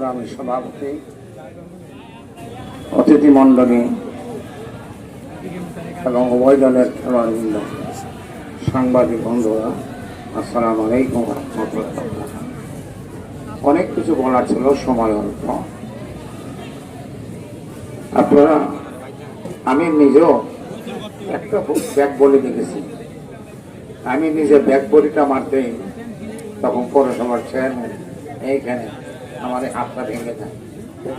সংগ্রামী সভাপতি, অতিথি মণ্ডলী এবং উভয় দলের খেলোয়াড়বৃন্দ, সাংবাদিক বন্ধুরা, আসসালামু আলাইকুম ওয়া রাহমাতুল্লাহ। অনেক কিছু বলার ছিল, সময় অল্প। আপনারা, আমি নিজেও একটা ব্যাগ বলি দেখেছি। আমি নিজে ব্যাগ বলিটা মারতে তখন পৌরসভার চেয়ারম্যান এইখানে আমার হাতটা ভেঙে যায়।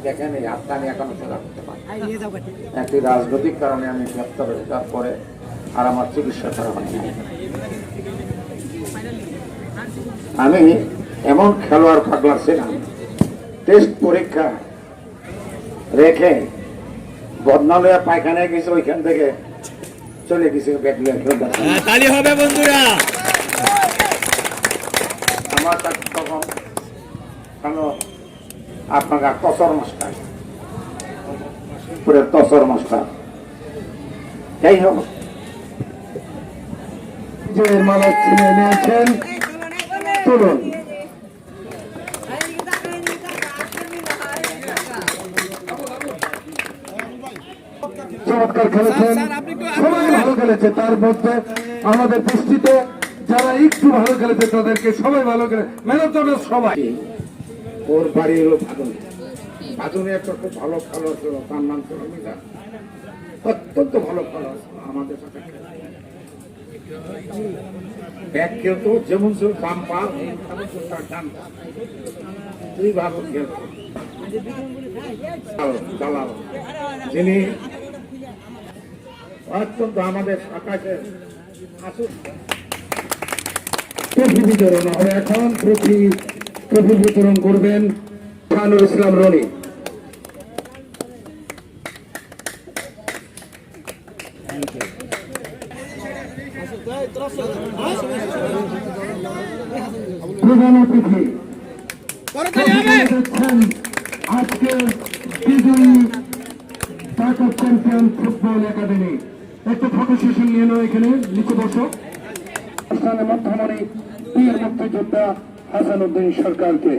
দেখেন এই হাতটা আমি এখনো সোজা করতে পারি। একটি রাজনৈতিক কারণে আমি গ্রেপ্তার হয়ে যাওয়ার পরে আর আমার চিকিৎসা করা হয়নি। আমি এমন খেলোয়াড় পাগলার ছিলাম, টেস্ট পরীক্ষা রেখে বদনালয়া পায়খানায় গেছে, ওইখান থেকে চলে গেছে বন্ধুরা। আমার কাছে তখন আপনার তসর মাস্টার, পুরো তসর মাস্টার। যাই হোক, যে মালা ছিনে নিয়েছেন, তুলুন। চমৎকার খেলেছেন, সবাই ভালো খেলেছে। তার মধ্যে আমাদের দৃষ্টিতে যারা একটু ভালো খেলেছে তাদেরকে সবাই ভালো খেলে, ম্যান অফ দ্য ম্যাচ সবাই। ওর বাড়ি হলো ভাদুনে। ভাদুনে একটা খুব ভালো খেলোয়াড় ছিল, তার নাম ছিল মিজা। অত্যন্ত ভালো খেলোয়াড় আমাদের সাথে ব্যাট খেলতো, যেমন ছিল বাম পা ডান পা, দুই ভাগ খেলতো। দালাল যিনি অত্যন্ত আমাদের আকাশে ট্রফি বিতরণ হবে। এখন ট্রফি বিতরণ করবেন শাহানুর ইসলাম রনি। প্রধান অতিথি আজকে বিজয়ী ঢাকা চ্যাম্পিয়ন ফুটবল একাডেমি। একটু ফটো সেশন নিয়ে নাও, এখানে নিচে বসো। মধ্যমণি বীর মুক্তিযোদ্ধা হাসান উদ্দিন সরকারকে